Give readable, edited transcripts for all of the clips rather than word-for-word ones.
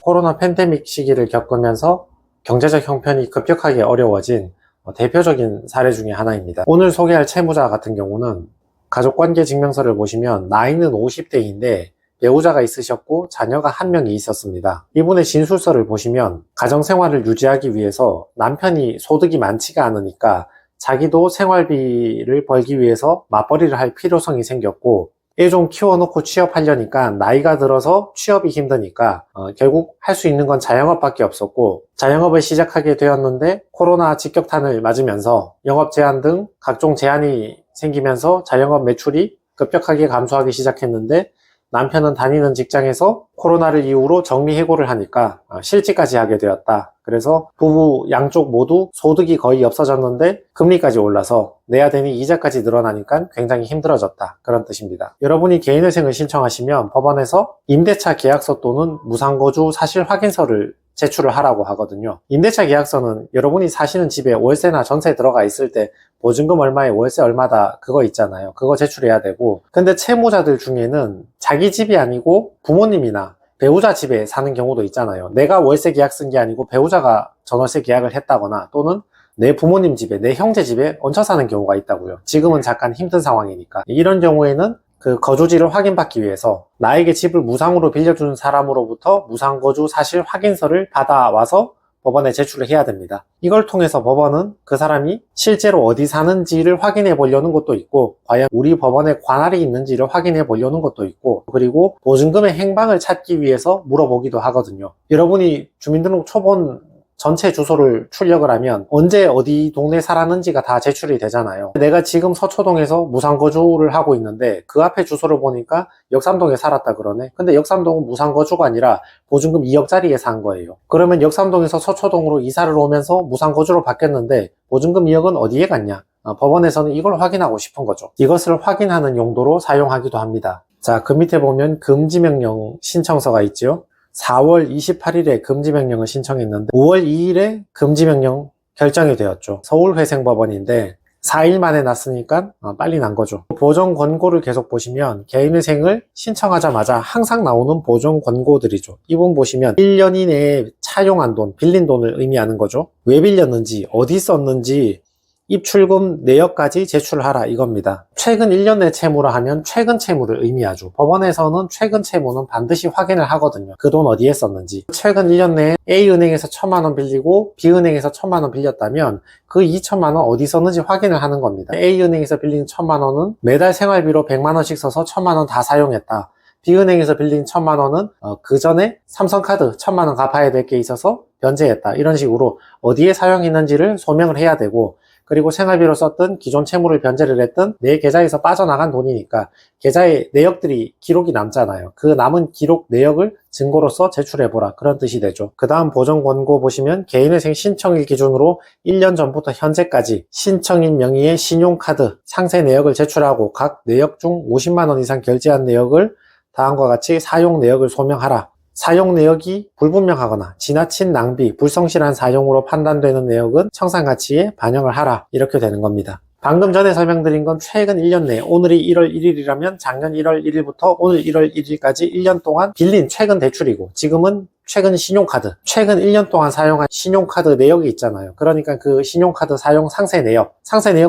코로나 팬데믹 시기를 겪으면서 경제적 형편이 급격하게 어려워진 대표적인 사례 중에 하나입니다. 오늘 소개할 채무자 같은 경우는 가족관계 증명서를 보시면 나이는 50대인데 배우자가 있으셨고 자녀가 한 명이 있었습니다. 이분의 진술서를 보시면 가정생활을 유지하기 위해서 남편이 소득이 많지가 않으니까 자기도 생활비를 벌기 위해서 맞벌이를 할 필요성이 생겼고, 애 좀 키워놓고 취업하려니까 나이가 들어서 취업이 힘드니까 결국 할 수 있는 건 자영업밖에 없었고, 자영업을 시작하게 되었는데 코로나 직격탄을 맞으면서 영업 제한 등 각종 제한이 생기면서 자영업 매출이 급격하게 감소하기 시작했는데, 남편은 다니는 직장에서 코로나를 이유로 정리해고를 하니까 실직까지 하게 되었다. 그래서 부부 양쪽 모두 소득이 거의 없어졌는데 금리까지 올라서 내야 되니 이자까지 늘어나니까 굉장히 힘들어졌다. 그런 뜻입니다. 여러분이 개인회생을 신청하시면 법원에서 임대차 계약서 또는 무상거주 사실 확인서를 제출을 하라고 하거든요. 임대차 계약서는 여러분이 사시는 집에 월세나 전세 들어가 있을 때 보증금 얼마에 월세 얼마다 그거 있잖아요. 그거 제출해야 되고, 근데 채무자들 중에는 자기 집이 아니고 부모님이나 배우자 집에 사는 경우도 있잖아요. 내가 월세 계약 쓴 게 아니고 배우자가 전월세 계약을 했다거나 또는 내 부모님 집에, 내 형제 집에 얹혀 사는 경우가 있다고요. 지금은 잠깐 힘든 상황이니까. 이런 경우에는 그 거주지를 확인받기 위해서 나에게 집을 무상으로 빌려준 사람으로부터 무상거주 사실 확인서를 받아와서 법원에 제출을 해야 됩니다. 이걸 통해서 법원은 그 사람이 실제로 어디 사는지를 확인해 보려는 것도 있고, 과연 우리 법원에 관할이 있는지를 확인해 보려는 것도 있고, 그리고 보증금의 행방을 찾기 위해서 물어보기도 하거든요. 여러분이 주민등록 초본 전체 주소를 출력을 하면 언제 어디 동네 살았는지가 다 제출이 되잖아요. 내가 지금 서초동에서 무상거주를 하고 있는데 그 앞에 주소를 보니까 역삼동에 살았다 그러네. 근데 역삼동은 무상거주가 아니라 보증금 2억짜리에 산 거예요. 그러면 역삼동에서 서초동으로 이사를 오면서 무상거주로 바뀌었는데 보증금 2억은 어디에 갔냐? 법원에서는 이걸 확인하고 싶은 거죠. 이것을 확인하는 용도로 사용하기도 합니다. 자, 그 밑에 보면 금지명령 신청서가 있죠. 4월 28일에 금지명령을 신청했는데 5월 2일에 금지명령 결정이 되었죠. 서울회생법원인데 4일 만에 났으니까 빨리 난 거죠. 보정 권고를 계속 보시면 개인회생을 신청하자마자 항상 나오는 보정 권고들이죠. 이분 보시면 1년 이내에 차용한 돈, 빌린 돈을 의미하는 거죠. 왜 빌렸는지, 어디 썼는지, 입출금 내역까지 제출하라 이겁니다. 최근 1년 내 채무라 하면 최근 채무를 의미하죠. 법원에서는 최근 채무는 반드시 확인을 하거든요. 그 돈 어디에 썼는지. 최근 1년 내에 A은행에서 1,000만 원 빌리고 B은행에서 1,000만 원 빌렸다면 그 2,000만 원 어디 썼는지 확인을 하는 겁니다. A은행에서 빌린 1,000만 원은 매달 생활비로 100만 원씩 써서 1,000만 원 다 사용했다. B은행에서 빌린 1,000만 원은 그 전에 삼성카드 1,000만 원 갚아야 될 게 있어서 변제했다. 이런 식으로 어디에 사용했는지를 소명을 해야 되고, 그리고 생활비로 썼던 기존 채무를 변제를 했던 내 계좌에서 빠져나간 돈이니까 계좌에 내역들이 기록이 남잖아요. 그 남은 기록 내역을 증거로서 제출해보라, 그런 뜻이 되죠. 그 다음 보정 권고 보시면 개인회생 신청일 기준으로 1년 전부터 현재까지 신청인 명의의 신용카드 상세 내역을 제출하고 각 내역 중 50만 원 이상 결제한 내역을 다음과 같이 사용 내역을 소명하라. 사용 내역이 불분명하거나 지나친 낭비, 불성실한 사용으로 판단되는 내역은 청산가치에 반영을 하라, 이렇게 되는 겁니다. 방금 전에 설명드린 건 최근 1년 내에, 오늘이 1월 1일이라면 작년 1월 1일부터 오늘 1월 1일까지 1년 동안 빌린 최근 대출이고, 지금은 최근 신용카드, 최근 1년 동안 사용한 신용카드 내역이 있잖아요. 그러니까 그 신용카드 사용 상세 내역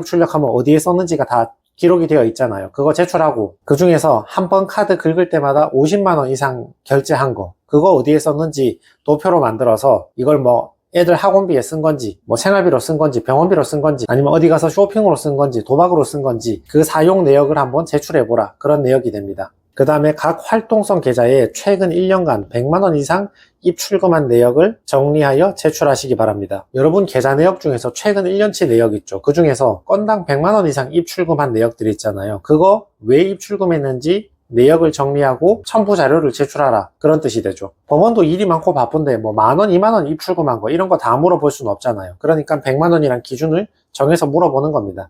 출력하면 어디에 썼는지가 다 기록이 되어 있잖아요. 그거 제출하고, 그 중에서 한 번 카드 긁을 때마다 50만 원 이상 결제한 거, 그거 어디에 썼는지 도표로 만들어서 이걸 뭐 애들 학원비에 쓴 건지, 뭐 생활비로 쓴 건지, 병원비로 쓴 건지, 아니면 어디 가서 쇼핑으로 쓴 건지, 도박으로 쓴 건지, 그 사용 내역을 한번 제출해보라, 그런 내역이 됩니다. 그 다음에 각 활동성 계좌에 최근 1년간 100만 원 이상 입출금한 내역을 정리하여 제출하시기 바랍니다. 여러분 계좌 내역 중에서 최근 1년치 내역 있죠. 그 중에서 건당 100만 원 이상 입출금한 내역들이 있잖아요. 그거 왜 입출금했는지 내역을 정리하고 첨부 자료를 제출하라, 그런 뜻이 되죠. 법원도 일이 많고 바쁜데 뭐 10,000원, 20,000원 입출금한 거 이런 거 다 물어볼 수는 없잖아요. 그러니까 100만 원이란 기준을 정해서 물어보는 겁니다.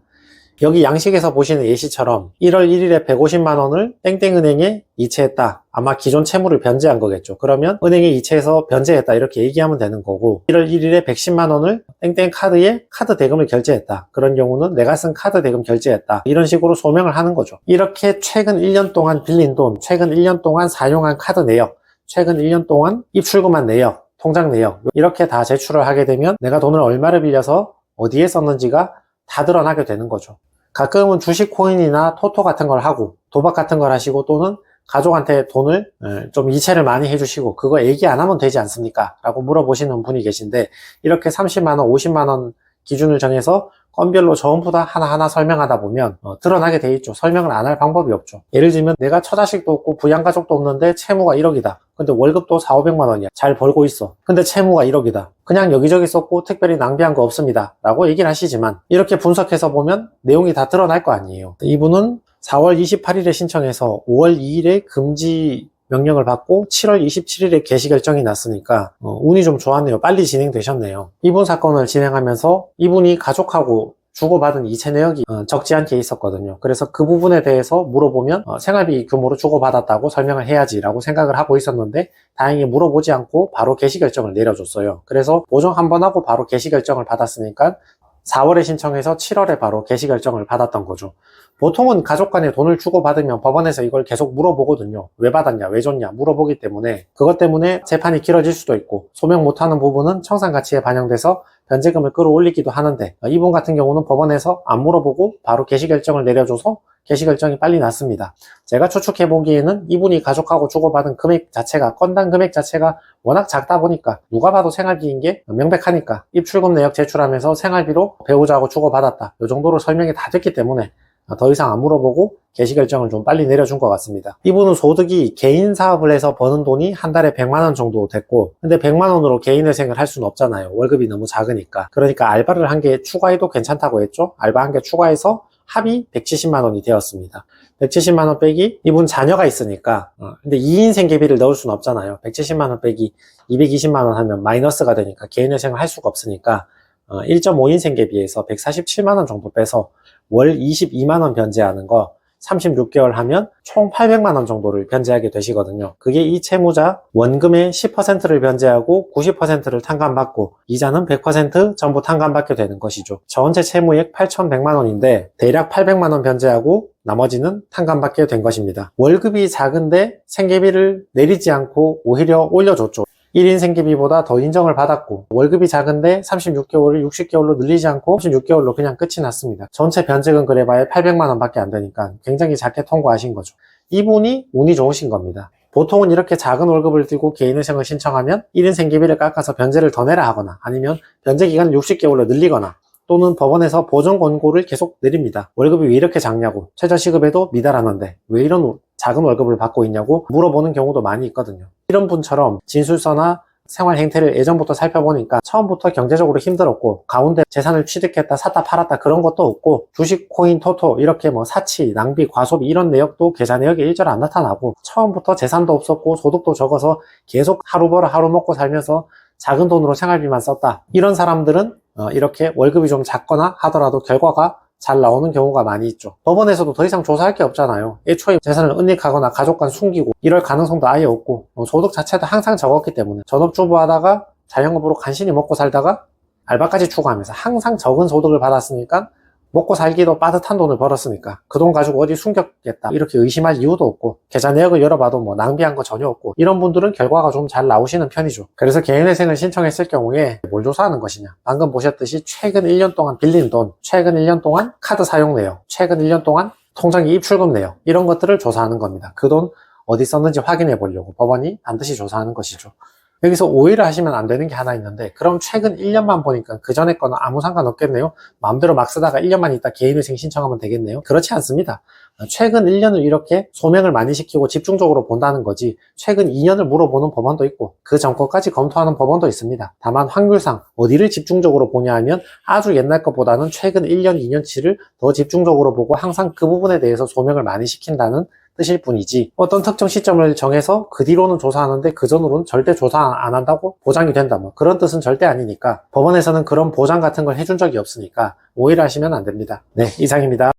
여기 양식에서 보시는 예시처럼 1월 1일에 150만 원을 땡땡은행에 이체했다. 아마 기존 채무를 변제한 거겠죠. 그러면 은행에 이체해서 변제했다, 이렇게 얘기하면 되는 거고, 1월 1일에 110만 원을 땡땡 카드에 카드 대금을 결제했다. 그런 경우는 내가 쓴 카드 대금 결제했다. 이런 식으로 소명을 하는 거죠. 이렇게 최근 1년 동안 빌린 돈, 최근 1년 동안 사용한 카드 내역, 최근 1년 동안 입출금한 내역, 통장 내역 이렇게 다 제출을 하게 되면 내가 돈을 얼마를 빌려서 어디에 썼는지가 다 드러나게 되는 거죠. 가끔은 주식 코인이나 토토 같은 걸 하고 도박 같은 걸 하시고 또는 가족한테 돈을 좀 이체를 많이 해주시고 그거 얘기 안 하면 되지 않습니까? 라고 물어보시는 분이 계신데 이렇게 30만원, 50만원 기준을 정해서 건별로 전부 다 하나하나 설명하다 보면 드러나게 돼 있죠. 설명을 안 할 방법이 없죠. 예를 들면 내가 처자식도 없고 부양가족도 없는데 채무가 1억이다. 근데 월급도 400~500만 원이야. 잘 벌고 있어. 근데 채무가 1억이다. 그냥 여기저기 썼고 특별히 낭비한 거 없습니다. 라고 얘기를 하시지만 이렇게 분석해서 보면 내용이 다 드러날 거 아니에요. 이분은 4월 28일에 신청해서 5월 2일에 금지 명령을 받고 7월 27일에 개시 결정이 났으니까 운이 좀 좋았네요. 빨리 진행되셨네요. 이분 사건을 진행하면서 이분이 가족하고 주고받은 이체 내역이 적지 않게 있었거든요. 그래서 그 부분에 대해서 물어보면 생활비 규모로 주고받았다고 설명을 해야지 라고 생각을 하고 있었는데 다행히 물어보지 않고 바로 개시 결정을 내려줬어요. 그래서 보정 한번 하고 바로 개시 결정을 받았으니까 4월에 신청해서 7월에 바로 개시 결정을 받았던 거죠. 보통은 가족 간에 돈을 주고받으면 법원에서 이걸 계속 물어보거든요. 왜 받았냐, 왜 줬냐 물어보기 때문에 그것 때문에 재판이 길어질 수도 있고 소명 못하는 부분은 청산가치에 반영돼서 변제금을 끌어올리기도 하는데 이분 같은 경우는 법원에서 안 물어보고 바로 개시 결정을 내려줘서 개시 결정이 빨리 났습니다. 제가 추측해 보기에는 이분이 가족하고 주고받은 금액 자체가 건당 금액 자체가 워낙 작다 보니까 누가 봐도 생활비인 게 명백하니까 입출금 내역 제출하면서 생활비로 배우자하고 주고받았다 이 정도로 설명이 다 됐기 때문에 더 이상 안 물어보고 개시 결정을 좀 빨리 내려준 것 같습니다. 이분은 소득이 개인 사업을 해서 버는 돈이 한 달에 100만 원 정도 됐고 근데 100만 원으로 개인회생을 할 수는 없잖아요. 월급이 너무 작으니까. 그러니까 알바를 한 개 추가해도 괜찮다고 했죠. 알바 한 개 추가해서 합이 170만 원이 되었습니다. 170만 원 빼기 이분 자녀가 있으니까 근데 2인 생계비를 넣을 수는 없잖아요. 170만 원 빼기 220만 원 하면 마이너스가 되니까 개인회생을 할 수가 없으니까 1.5인 생계비에서 147만 원 정도 빼서 월 22만 원 변제하는 거 36개월 하면 총 800만 원 정도를 변제하게 되시거든요. 그게 이 채무자 원금의 10%를 변제하고 90%를 탕감받고 이자는 100% 전부 탕감받게 되는 것이죠. 전체 채무액 8,100만 원인데 대략 800만 원 변제하고 나머지는 탕감받게 된 것입니다. 월급이 작은데 생계비를 내리지 않고 오히려 올려줬죠. 1인 생계비보다 더 인정을 받았고 월급이 작은데 36개월을 60개월로 늘리지 않고 36개월로 그냥 끝이 났습니다. 전체 변제금 그래봐야 800만 원 밖에 안 되니까 굉장히 작게 통과하신 거죠. 이분이 운이 좋으신 겁니다. 보통은 이렇게 작은 월급을 들고 개인회생을 신청하면 1인 생계비를 깎아서 변제를 더 내라 하거나 아니면 변제 기간을 60개월로 늘리거나 또는 법원에서 보정 권고를 계속 내립니다. 월급이 왜 이렇게 작냐고 최저시급에도 미달하는데 왜 이런 작은 월급을 받고 있냐고 물어보는 경우도 많이 있거든요. 이런 분처럼 진술서나 생활 행태를 예전부터 살펴보니까 처음부터 경제적으로 힘들었고 가운데 재산을 취득했다 샀다 팔았다 그런 것도 없고 주식, 코인, 토토 이렇게 뭐 사치, 낭비, 과소비 이런 내역도 계좌 내역에 일절 안 나타나고 처음부터 재산도 없었고 소득도 적어서 계속 하루 벌어 하루 먹고 살면서 작은 돈으로 생활비만 썼다. 이런 사람들은 이렇게 월급이 좀 작거나 하더라도 결과가 잘 나오는 경우가 많이 있죠. 법원에서도 더 이상 조사할 게 없잖아요. 애초에 재산을 은닉하거나 가족 간 숨기고 이럴 가능성도 아예 없고 소득 자체도 항상 적었기 때문에 전업주부 하다가 자영업으로 간신히 먹고 살다가 알바까지 추가하면서 항상 적은 소득을 받았으니까 먹고 살기도 빠듯한 돈을 벌었으니까 그 돈 가지고 어디 숨겼겠다 이렇게 의심할 이유도 없고 계좌 내역을 열어봐도 뭐 낭비한 거 전혀 없고 이런 분들은 결과가 좀 잘 나오시는 편이죠. 그래서 개인회생을 신청했을 경우에 뭘 조사하는 것이냐, 방금 보셨듯이 최근 1년 동안 빌린 돈, 최근 1년 동안 카드 사용 내역, 최근 1년 동안 통장에 입출금 내역 이런 것들을 조사하는 겁니다. 그 돈 어디 썼는지 확인해 보려고 법원이 반드시 조사하는 것이죠. 여기서 오해를 하시면 안 되는 게 하나 있는데 그럼 최근 1년만 보니까 그 전에 거는 아무 상관없겠네요. 마음대로 막 쓰다가 1년만 있다 개인회생 신청하면 되겠네요. 그렇지 않습니다. 최근 1년을 이렇게 소명을 많이 시키고 집중적으로 본다는 거지 최근 2년을 물어보는 법원도 있고 그 전거까지 검토하는 법원도 있습니다. 다만 확률상 어디를 집중적으로 보냐 하면 아주 옛날 것보다는 최근 1년, 2년치를 더 집중적으로 보고 항상 그 부분에 대해서 소명을 많이 시킨다는 뜻일 뿐이지 어떤 특정 시점을 정해서 그 뒤로는 조사하는데 그 전으로는 절대 조사 안 한다고 보장이 된다 뭐 그런 뜻은 절대 아니니까 법원에서는 그런 보장 같은 걸 해준 적이 없으니까 오해를 하시면 안 됩니다. 네, 이상입니다.